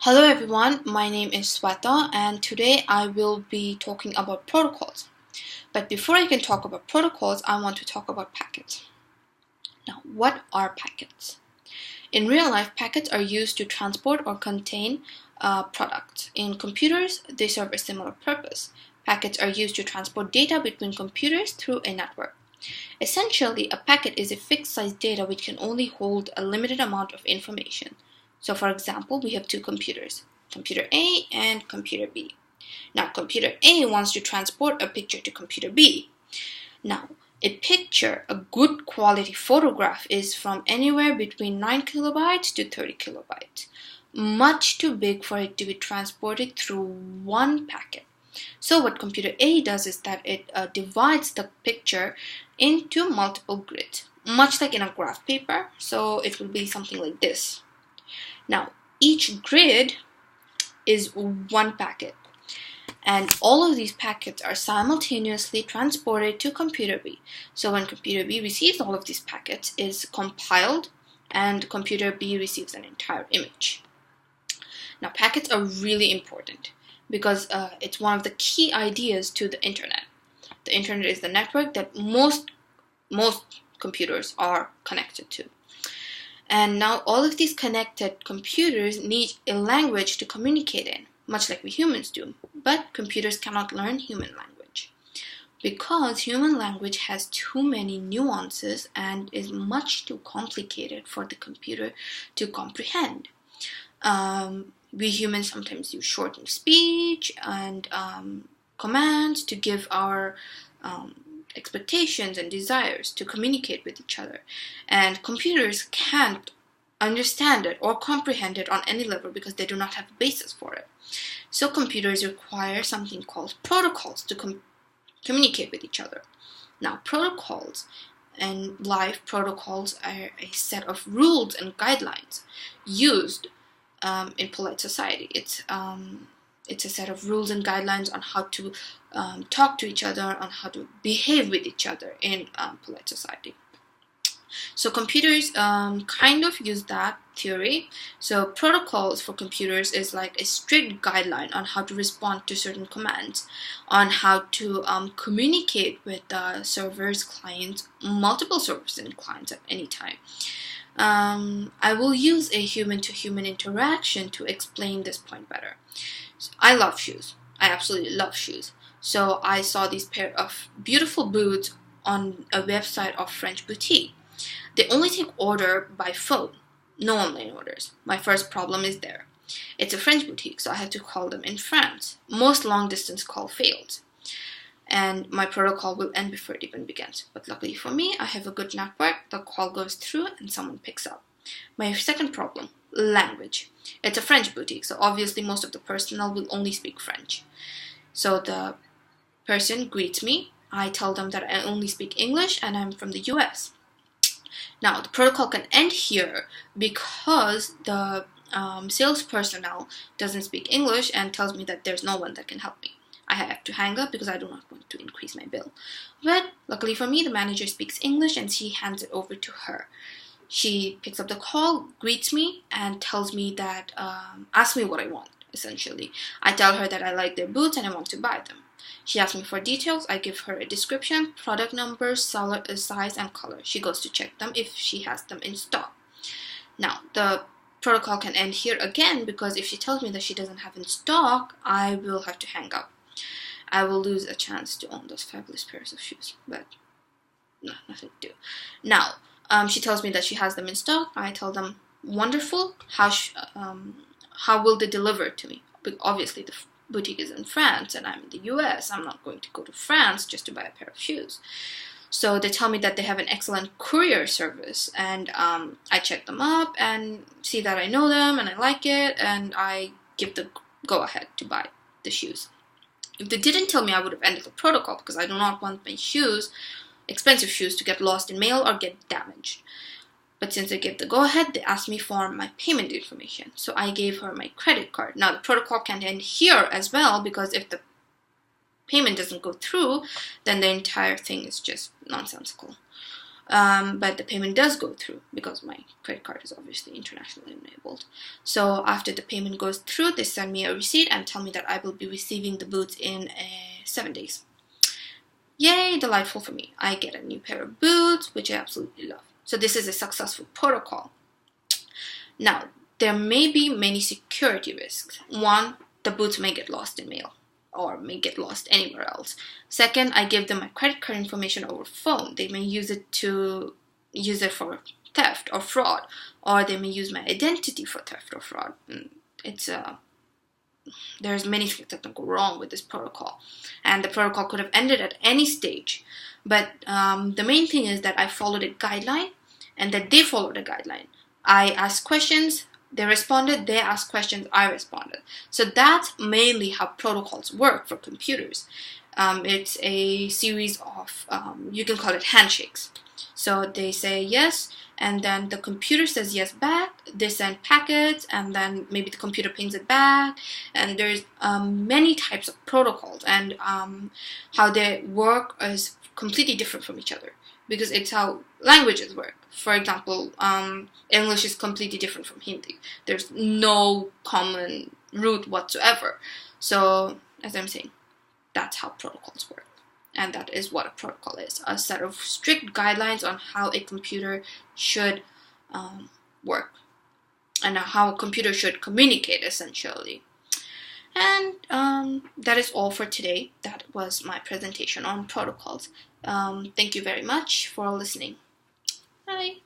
Hello everyone, my name is Sweta and today I will be talking about protocols. But before I can talk about protocols, I want to talk about packets. Now, what are packets? In real life, packets are used to transport or contain products. In computers, they serve a similar purpose. Packets are used to transport data between computers through a network. Essentially, a packet is a fixed size data which can only hold a limited amount of information. So for example, we have two computers, computer A and computer B. Now, computer A wants to transport a picture to computer B. Now, a picture, a good quality photograph, is from anywhere between 9 kilobytes to 30 kilobytes. Much too big for it to be transported through one packet. So what computer A does is that it divides the picture into multiple grids, much like in a graph paper. So it will be something like this. Now, each grid is one packet, and all of these packets are simultaneously transported to computer B. So when computer B receives all of these packets, it is compiled, and computer B receives an entire image. Now, packets are really important because it's one of the key ideas to the internet. The internet is the network that most computers are connected to. And now all of these connected computers need a language to communicate in, much like we humans do. But computers cannot learn human language because human language has too many nuances and is much too complicated for the computer to comprehend. We humans sometimes use shortened speech and commands to give our expectations and desires to communicate with each other, and computers can't understand it or comprehend it on any level because they do not have a basis for it. So computers require something called protocols to communicate with each other. Now, protocols and live protocols are a set of rules and guidelines used in polite society. It's a set of rules and guidelines on how to talk to each other, on how to behave with each other in polite society. So computers kind of use that theory. So protocols for computers is like a strict guideline on how to respond to certain commands, on how to communicate with servers, clients, multiple servers and clients at any time. I will use a human-to-human interaction to explain this point better. I love shoes. I absolutely love shoes. So I saw these pair of beautiful boots on a website of French boutique. They only take order by phone, no online orders. My first problem is there. It's a French boutique, so I have to call them in France. Most long-distance call fails, and my protocol will end before it even begins. But luckily for me, I have a good network. The call goes through and someone picks up. My second problem, language. It's a French boutique, so obviously most of the personnel will only speak French. So the person greets me. I tell them that I only speak English and I'm from the US. Now, the protocol can end here because the sales personnel doesn't speak English and tells me that there's no one that can help me. I have to hang up because I do not want to increase my bill. But luckily for me, the manager speaks English and she hands it over to her. She picks up the call, greets me, and tells me that, asks me what I want, essentially. I tell her that I like their boots and I want to buy them. She asks me for details. I give her a description, product number, size, and color. She goes to check them if she has them in stock. Now, the protocol can end here again because if she tells me that she doesn't have in stock, I will have to hang up. I will lose a chance to own those fabulous pairs of shoes, but no, nothing to do. Now, she tells me that she has them in stock. I tell them, wonderful. How will they deliver to me? But obviously, the boutique is in France and I'm in the US. I'm not going to go to France just to buy a pair of shoes. So they tell me that they have an excellent courier service, and I check them up and see that I know them and I like it, and I give the go-ahead to buy the shoes. If they didn't tell me, I would have ended the protocol because I do not want my shoes, expensive shoes, to get lost in mail or get damaged. But since they gave the go-ahead, they asked me for my payment information. So I gave her my credit card. Now, the protocol can end here as well because if the payment doesn't go through, then the entire thing is just nonsensical. but the payment does go through because my credit card is obviously internationally enabled. So after the payment goes through, they send me a receipt and tell me that I will be receiving the boots in 7 days. Yay, delightful for me. I get a new pair of boots, which I absolutely love. So this is a successful protocol. Now, there may be many security risks. One, the boots may get lost in mail or may get lost anywhere else. Second, I give them my credit card information over phone. They may use it for theft or fraud, or they may use my identity for theft or fraud. There's many things that can go wrong with this protocol, and the protocol could have ended at any stage. But the main thing is that I followed a guideline, and that they followed a guideline. I asked questions, they responded, they asked questions, I responded. So that's mainly how protocols work for computers. It's a series of, you can call it handshakes. So they say yes, and then the computer says yes back, they send packets, and then maybe the computer pings it back, and there's many types of protocols, and how they work is completely different from each other, because it's how languages work. For example, English is completely different from Hindi. There's no common root whatsoever. So, as I'm saying, that's how protocols work. And that is what a protocol is, a set of strict guidelines on how a computer should work and how a computer should communicate, essentially. And that is all for today. That was my presentation on protocols. Thank you very much for listening. Bye.